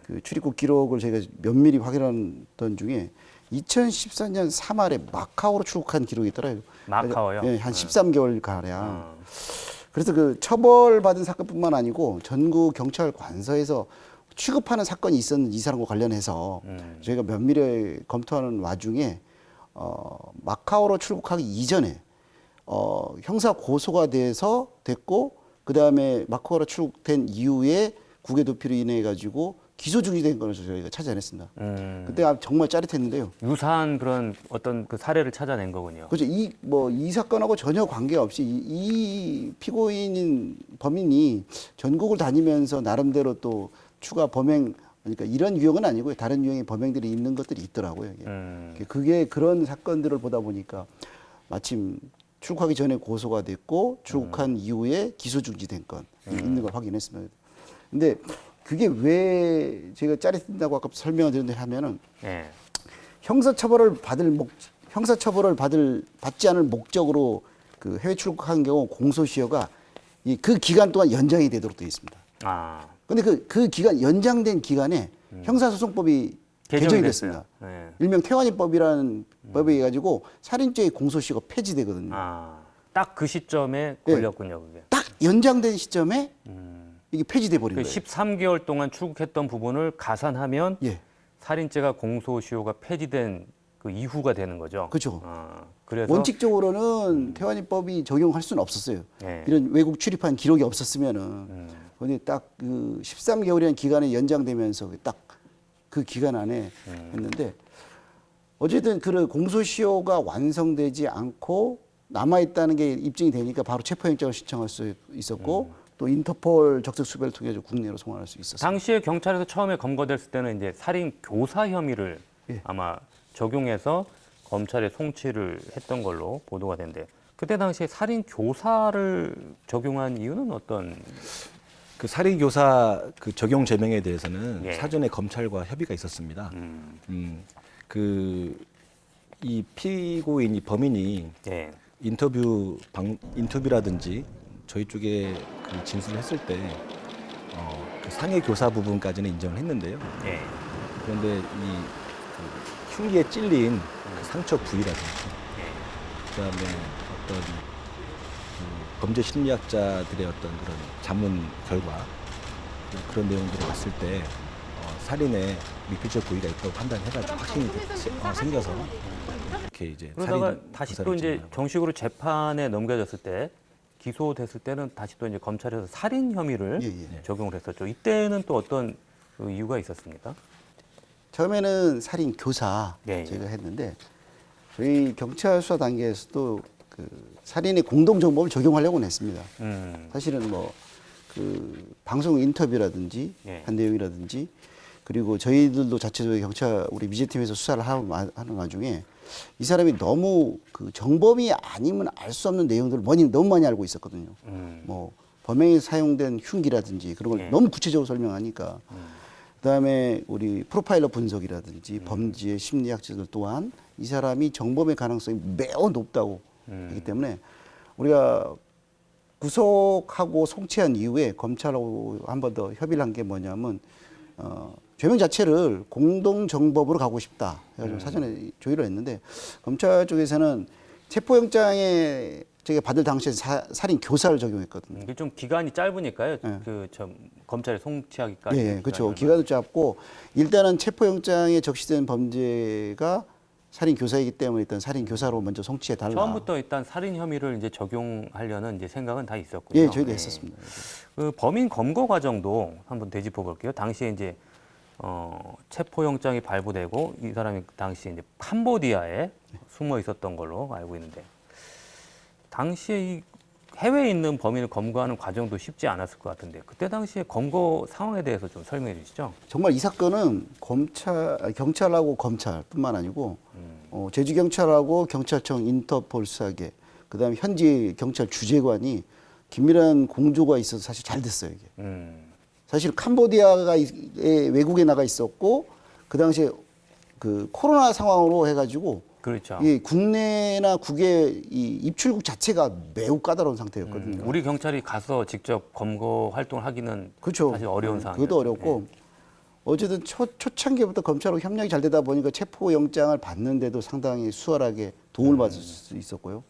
그 출입국 기록을 저희가 면밀히 확인했던 중에 2014년 3월에 마카오로 출국한 기록이 있더라고요. 마카오요? 한 13개월 가량. 그래서 그 처벌받은 사건뿐만 아니고 전국 경찰 관서에서 취급하는 사건이 있었는지 이 사람과 관련해서 저희가 면밀히 검토하는 와중에 마카오로 출국하기 이전에 형사 고소가 됐고 그 다음에 마카오로 출국된 이후에 국외 도피로 인해 가지고 기소 중지된 걸 저희가 찾아냈습니다. 그때 정말 짜릿했는데요. 유사한 그런 어떤 그 사례를 찾아낸 거군요. 그렇죠. 이 사건하고 전혀 관계없이 이 피고인인 범인이 전국을 다니면서 나름대로 또 추가 범행, 그러니까 이런 유형은 아니고요. 다른 유형의 범행들이 있는 것들이 있더라고요. 그게 그런 사건들을 보다 보니까 마침 출국하기 전에 고소가 됐고 출국한 이후에 기소 중지된 건 있는 걸 확인했습니다. 근데 그게 왜 제가 짜릿한다고 아까 설명을 드렸는데 하면은 형사처벌을 받지 않을 목적으로 그 해외 출국한 경우 공소시효가 그 기간 동안 연장이 되도록 되어 있습니다. 근데 그 기간 연장된 기간에 형사소송법이 개정이 됐습니다. 일명 태완이법이라는 법에 가지고 살인죄의 공소시효가 폐지되거든요. 딱 그 시점에 걸렸군요, 그게. 딱 연장된 시점에 이게 폐지돼 버린 그 거예요. 13개월 동안 출국했던 부분을 가산하면 살인죄가 공소시효가 폐지된 그 이후가 되는 거죠. 그렇죠. 그래서 원칙적으로는 태완이법이 적용할 수는 없었어요. 이런 외국 출입한 기록이 없었으면은. 근데 딱 그 13개월이라는 기간에 연장되면서 딱 그 기간 안에 했는데 어쨌든 그 공소시효가 완성되지 않고 남아있다는 게 입증이 되니까 바로 체포영장을 신청할 수 있었고 또 인터폴 적색 수배를 통해서 국내로 송환할 수 있었어요. 당시에 경찰에서 처음에 검거됐을 때는 이제 살인 교사 혐의를 아마 적용해서 검찰에 송치를 했던 걸로 보도가 된데 그때 당시에 살인 교사를 적용한 이유는 어떤? 그 살인 교사 그 적용 제명에 대해서는 사전에 검찰과 협의가 있었습니다. 그 이 피고인 이 범인이 인터뷰라든지 저희 쪽에 그 진술을 했을 때 그 상해 교사 부분까지는 인정을 했는데요. 그런데 그 흉기에 찔린 그 상처 부위라든지 그다음에 어떤 그 범죄 심리학자들의 어떤 그런 자문 결과 그런 내용들을 봤을 때 살인의 미필적 고의가 있다고 판단해가지고 확신이 생겨서 이렇게 이제 그러다가 다시 또 이제 정식으로 재판에 넘겨졌을 때 기소됐을 때는 다시 또 이제 검찰에서 살인 혐의를 적용을 했었죠. 이때는 또 어떤 그 이유가 있었습니까? 처음에는 살인 교사 제가 했는데 저희 경찰 수사 단계에서도 그 살인의 공동 정범을 적용하려고는 했습니다. 사실은 뭐 그 방송 인터뷰라든지 한 내용이라든지 그리고 저희들도 자체적으로 경찰 우리 미제팀에서 수사를 하는 와중에 이 사람이 너무 그 정범이 아니면 알 수 없는 내용들을 너무 많이 알고 있었거든요. 뭐 범행에 사용된 흉기라든지 그런 걸 너무 구체적으로 설명하니까 그다음에 우리 프로파일러 분석이라든지 범죄 심리학자들 또한 이 사람이 정범의 가능성이 매우 높다고 하기 때문에 우리가 구속하고 송치한 이후에 검찰하고 한 번 더 협의를 한 게 뭐냐면 죄명 자체를 공동정범으로 가고 싶다 해가지고 사전에 조율을 했는데 검찰 쪽에서는 체포영장에 제가 받을 당시에 살인 교사를 적용했거든요. 이게 좀 기간이 짧으니까요. 그 검찰에 송치하기까지. 그렇죠. 기간도 짧고 일단은 체포영장에 적시된 범죄가 살인 교사이기 때문에 일단 살인 교사로 먼저 송치해 달라. 처음부터 일단 살인 혐의를 이제 적용하려는 이제 생각은 다 있었고요. 저희도 했었습니다. 그 범인 검거 과정도 한번 되짚어 볼게요. 당시에 이제 체포영장이 발부되고 이 사람이 당시 이제 캄보디아에 숨어 있었던 걸로 알고 있는데 당시에 이 해외에 있는 범인을 검거하는 과정도 쉽지 않았을 것 같은데 그때 당시에 검거 상황에 대해서 좀 설명해 주시죠. 정말 이 사건은 경찰하고 검찰뿐만 아니고 제주경찰하고 경찰청 인터폴 수사계 그다음에 현지 경찰 주재관이 긴밀한 공조가 있어서 사실 잘 됐어요 이게. 사실 캄보디아가 외국에 나가 있었고 그 당시에 그 코로나 상황으로 해가지고 그렇죠. 이 국내나 국외 이 입출국 자체가 매우 까다로운 상태였거든요. 우리 경찰이 가서 직접 검거 활동을 하기는 사실 어려운 상황이었죠. 그것도 어렵고 어쨌든 초창기부터 검찰하고 협력이 잘 되다 보니까 체포영장을 받는데도 상당히 수월하게 도움을 받을 수 있었고요.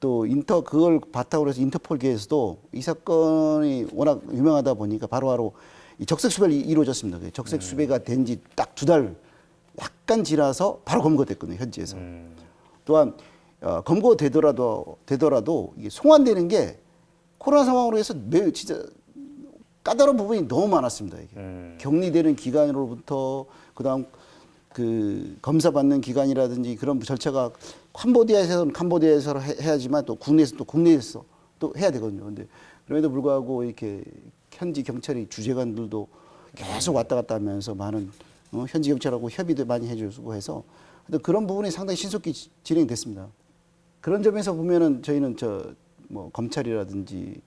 또 그걸 바탕으로 해서 인터폴계에서도 이 사건이 워낙 유명하다 보니까 바로바로 이 적색 수배가 이루어졌습니다. 적색 수배가 된 지 딱 2달 약간 지나서 바로 검거됐거든요, 현지에서. 또한 검거되더라도 이게 송환되는 게 코로나 상황으로 해서 매우 진짜 까다로운 부분이 너무 많았습니다. 이게 격리되는 기간으로부터 그다음 그 검사 받는 기간이라든지 그런 절차가 캄보디아에서는 캄보디아에서 해야지만 또 국내에서 또 국내에서 또 해야 되거든요. 근데 그럼에도 불구하고 이렇게 현지 경찰이 주재관들도 계속 왔다 갔다 하면서 많은 현지 경찰하고 협의도 많이 해주고 해서 그런 부분이 상당히 신속히 진행됐습니다. 그런 점에서 보면은 저희는 뭐 검찰이라든지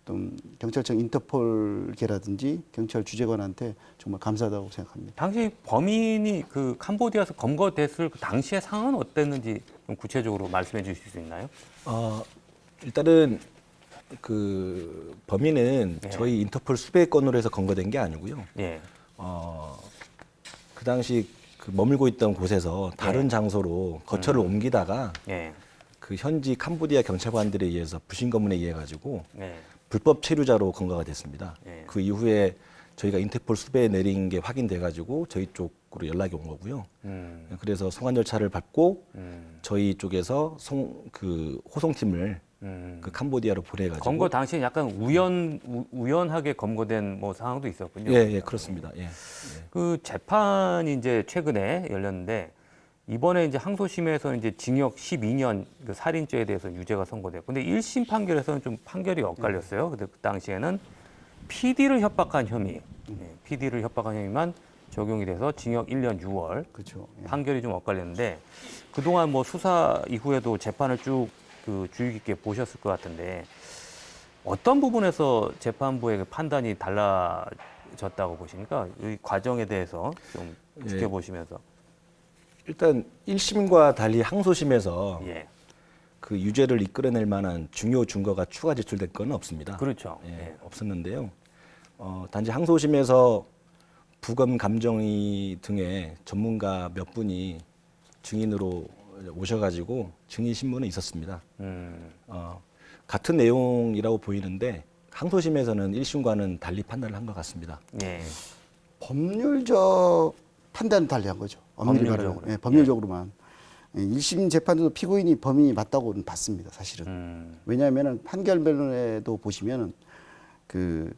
또 경찰청 인터폴계라든지 경찰 주재관한테 정말 감사하다고 생각합니다. 당시 범인이 그 캄보디아에서 검거됐을 그 당시의 상황은 어땠는지 좀 구체적으로 말씀해 주실 수 있나요? 일단은 그 범인은 저희 인터폴 수배 건으로 해서 검거된 게 아니고요. 그 당시 그 머물고 있던 곳에서 다른 장소로 거처를 옮기다가 그 현지 캄보디아 경찰관들에 의해서 부신검문에 의해 가지고 불법 체류자로 검거가 됐습니다. 그 이후에 저희가 인터폴 수배에 내린 게 확인돼 가지고 저희 쪽으로 연락이 온 거고요. 그래서 송환 절차를 밟고 저희 쪽에서 그 호송팀을 그 캄보디아로 보내가지고 검거 당시에 약간 우연하게 검거된 뭐 상황도 있었군요. 예, 그렇습니다. 예. 그 재판이 이제 최근에 열렸는데 이번에 이제 항소심에서는 이제 징역 12년 그 살인죄에 대해서 유죄가 선고됐고, 근데 1심 판결에서는 좀 판결이 엇갈렸어요. 근데 그 당시에는 PD를 협박한 혐의, PD를 협박한 혐의만 적용이 돼서 징역 1년 6월 그렇죠. 판결이 좀 엇갈렸는데 그동안 뭐 수사 이후에도 재판을 쭉 그 주의 깊게 보셨을 것 같은데 어떤 부분에서 재판부의 판단이 달라졌다고 보십니까? 이 과정에 대해서 좀 지켜보시면서. 일단 1심과 달리 항소심에서 그 유죄를 이끌어낼 만한 중요 증거가 추가 제출된 건 없습니다. 그렇죠. 없었는데요. 단지 항소심에서 부검 감정의 등의 전문가 몇 분이 증인으로 오셔가지고 증인 신문은 있었습니다. 같은 내용이라고 보이는데 항소심에서는 1심과는 달리 판단을 한 것 같습니다. 법률적 판단은 달리한 거죠. 법률적으로. 법률적으로만. 1심 재판도 피고인이 범인이 맞다고는 봤습니다. 사실은. 왜냐하면 판결문에도 보시면은 그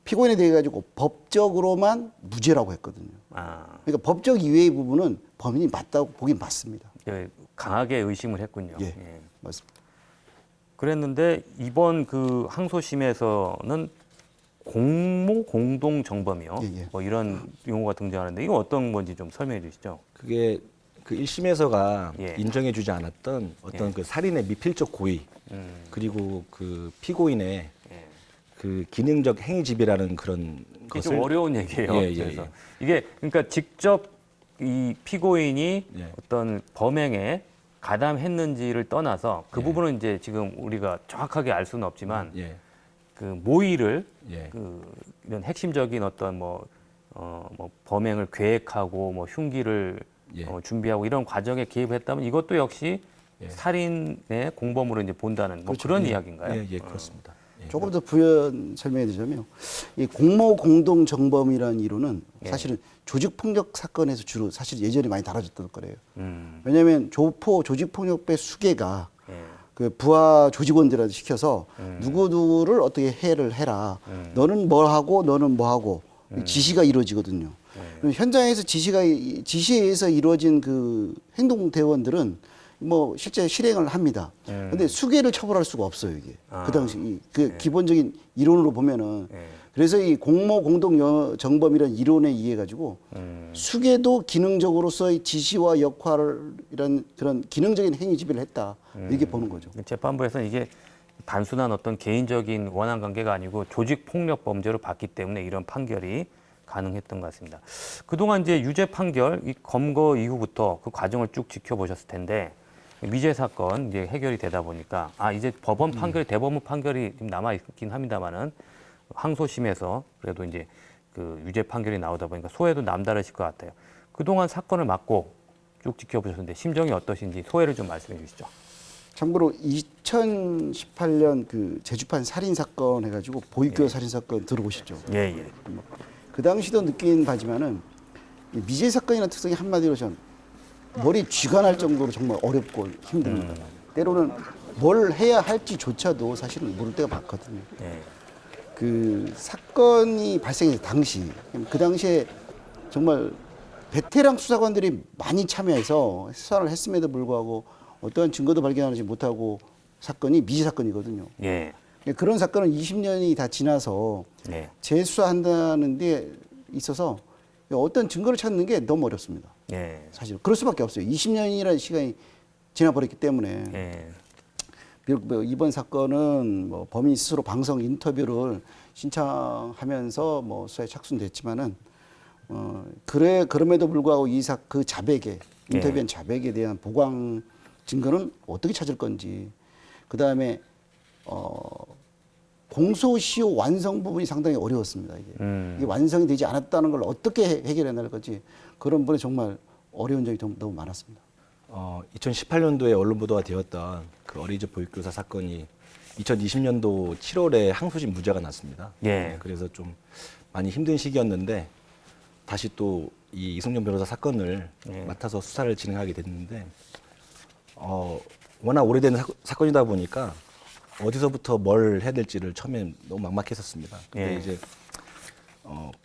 피고인에 대해 가지고 법적으로만 무죄라고 했거든요. 그러니까 법적 이외의 부분은 범인이 맞다고 보긴 맞습니다. 강하게 의심을 했군요. 맞습니다. 그랬는데 이번 그 항소심에서는 공모 공동 정범이요. 뭐 이런 용어가 등장하는데 이거 어떤 건지 좀 설명해 주시죠. 그게 그 1심에서가 인정해주지 않았던 어떤 그 살인의 미필적 고의 그리고 그 피고인의 그 기능적 행위집이라는 그런 이게 것을 좀 어려운 얘기예요. 그래서 이게 그러니까 직접 이 피고인이 어떤 범행에 가담했는지를 떠나서 그 부분은 이제 지금 우리가 정확하게 알 수는 없지만 그 모의를 그 이런 핵심적인 어떤 뭐 범행을 계획하고 뭐 흉기를 준비하고 이런 과정에 개입했다면 이것도 역시 살인의 공범으로 이제 본다는 뭐 그런 이야기인가요? 예, 그렇습니다. 조금 더 부연 설명해 드리자면 이 공모 공동 정범이라는 이론은 사실은 조직 폭력 사건에서 주로 사실 예전에 많이 다뤄졌던 거래요. 왜냐하면 조직 폭력배 수괴가 그 부하 조직원들한테 시켜서 누구를 어떻게 해를 해라. 너는 뭐 하고 너는 뭐 하고 지시가 이루어지거든요. 현장에서 지시에 의해서 이루어진 그 행동 대원들은 뭐 실제 실행을 합니다. 근데 수괴를 처벌할 수가 없어요, 이게. 그 당시 그 기본적인 이론으로 보면은 그래서 이 공모 공동 정범이라는 이론에 의해 가지고 수괴도 기능적으로서의 지시와 역할을 이런 그런 기능적인 행위 지배를 했다. 이렇게 보는 거죠. 재판부에서는 이게 단순한 어떤 개인적인 원한 관계가 아니고 조직 폭력 범죄로 봤기 때문에 이런 판결이 가능했던 것 같습니다. 그동안 이제 유죄 판결, 이 검거 이후부터 그 과정을 쭉 지켜보셨을 텐데 미제 사건 이제 해결이 되다 보니까 이제 법원 판결이 대법원 판결이 좀 남아 있긴 합니다만은 항소심에서 그래도 이제 그 유죄 판결이 나오다 보니까 소회도 남다르실 것 같아요. 그동안 사건을 맡고 쭉 지켜보셨는데 심정이 어떠신지 소회를 좀 말씀해 주시죠. 참고로 2018년 그 제주판 살인 사건 해가지고 보육교사 살인 사건 들어보셨죠? 그 당시도 느낀 바지만은 미제 사건이라는 특성이 한마디로 전 머리 쥐가 날 정도로 정말 어렵고 힘듭니다. 때로는 뭘 해야 할지조차도 사실은 모를 때가 많거든요. 그 사건 사건이 발생했을 당시, 그 당시에 정말 베테랑 수사관들이 많이 참여해서 수사를 했음에도 불구하고 어떠한 증거도 발견하지 못하고 사건이 미지 사건이거든요. 예. 그런 사건은 20년이 다 지나서 네. 재수사한다는 데 있어서 어떤 증거를 찾는 게 너무 어렵습니다. 예. 사실 그럴 수밖에 없어요. 20년이라는 시간이 지나버렸기 때문에. 예. 비록 뭐 이번 사건은 뭐 범인 스스로 방송 인터뷰를 신청하면서 뭐 수사에 착수됐지만은 그럼에도 불구하고 그 자백에 인터뷰한 자백에 대한 보강 증거는 어떻게 찾을 건지, 그 다음에 공소시효 완성 부분이 상당히 어려웠습니다. 이게 완성이 되지 않았다는 걸 어떻게 해결해 낼 건지 그런 부분에 정말 어려운 점이 너무 많았습니다. 2018년도에 언론 보도가 되었던 그 어린이집 보육교사 사건이 2020년도 7월에 항소심 무죄가 났습니다. 예. 그래서 좀 많이 힘든 시기였는데 다시 또 이 이승용 변호사 사건을 맡아서 수사를 진행하게 됐는데 워낙 오래된 사건이다 보니까 어디서부터 뭘 해야 될지를 처음엔 너무 막막했었습니다. 근데 예. 이제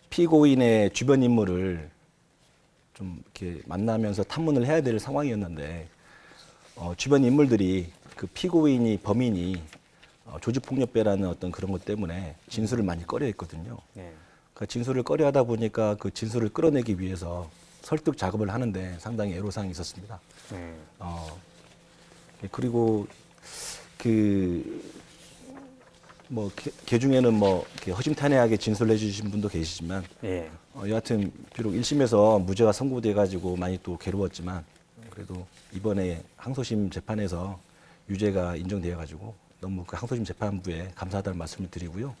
피고인의 주변 인물을 좀 이렇게 만나면서 탐문을 해야 될 상황이었는데 주변 인물들이 그 피고인이 범인이 조직폭력배라는 어떤 그런 것 때문에 진술을 많이 꺼려했거든요. 그 진술을 꺼려하다 보니까 그 진술을 끌어내기 위해서 설득 작업을 하는데 상당히 애로사항이 있었습니다. 그리고 뭐 개중에는 뭐 허심탄회하게 진술해 주신 분도 계시지만 여하튼 비록 1심에서 무죄가 선고돼 가지고 많이 또 괴로웠지만 그래도 이번에 항소심 재판에서 유죄가 인정되어 가지고 너무 그 항소심 재판부에 감사하다는 말씀을 드리고요.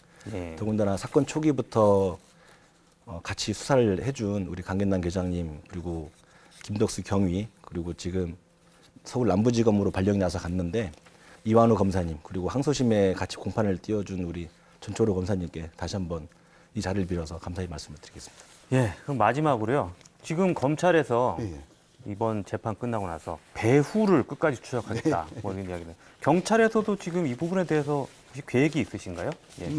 더군다나 사건 초기부터 같이 수사를 해준 우리 강gen남 계장님, 그리고 김덕수 경위, 그리고 지금 서울 남부지검으로 발령이 나서 갔는데 이완우 검사님, 그리고 항소심에 같이 공판을 띄워준 우리 전초로 검사님께 다시 한번 이 자리를 빌어서 감사의 말씀을 드리겠습니다. 예, 그럼 마지막으로요. 지금 검찰에서 이번 재판 끝나고 나서 배후를 끝까지 추적하겠다. 뭐 이런 이야기는. 경찰에서도 지금 이 부분에 대해서 혹시 계획이 있으신가요? 예.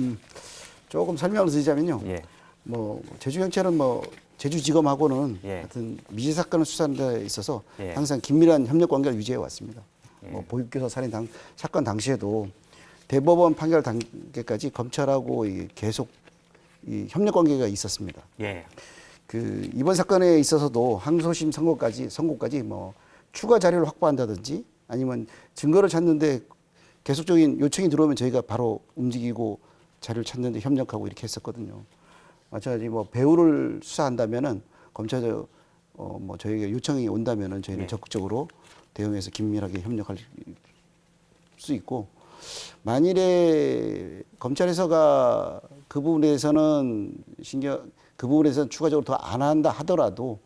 조금 설명을 드리자면요. 뭐 제주경찰은 뭐 제주지검하고는 하여튼 미제 사건을 수사하는 데 있어서 항상 긴밀한 협력 관계를 유지해 왔습니다. 뭐 보육교사 살인 사건 당시에도 대법원 판결 단계까지 검찰하고 계속 협력 관계가 있었습니다. 그 이번 사건에 있어서도 항소심 선고까지 뭐 추가 자료를 확보한다든지 아니면 증거를 찾는데 계속적인 요청이 들어오면 저희가 바로 움직이고 자료를 찾는데 협력하고 이렇게 했었거든요. 마찬가지 뭐 배우를 수사한다면은 검찰도 뭐 저희가 요청이 온다면은 저희는 적극적으로 대응해서 긴밀하게 협력할 수 있고, 만일에 검찰에서가 그 부분에서는 추가적으로 더 안 한다 하더라도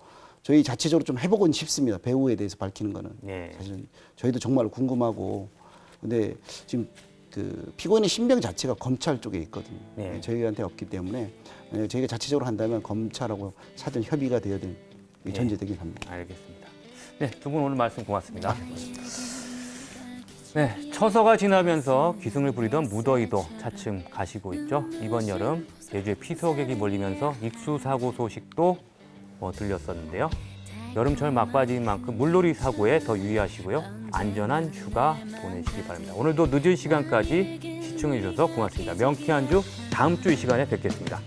저희 자체적으로 좀 해보고는 싶습니다. 배우에 대해서 밝히는 거는. 사실은 저희도 정말 궁금하고, 근데 지금 그 피고인의 신병 자체가 검찰 쪽에 있거든요. 저희한테 없기 때문에 저희가 자체적으로 한다면 검찰하고 사전 협의가 되어야 될 전제되긴 합니다. 알겠습니다. 네, 두 분 오늘 말씀 고맙습니다. 네, 처서가 지나면서 기승을 부리던 무더위도 차츰 가시고 있죠. 이번 여름 제주에 피서객이 몰리면서 익수사고 소식도 들렸었는데요. 여름철 막바지인 만큼 물놀이 사고에 더 유의하시고요. 안전한 휴가 보내시기 바랍니다. 오늘도 늦은 시간까지 시청해 주셔서 고맙습니다. 명쾌한 주 다음 주 이 시간에 뵙겠습니다.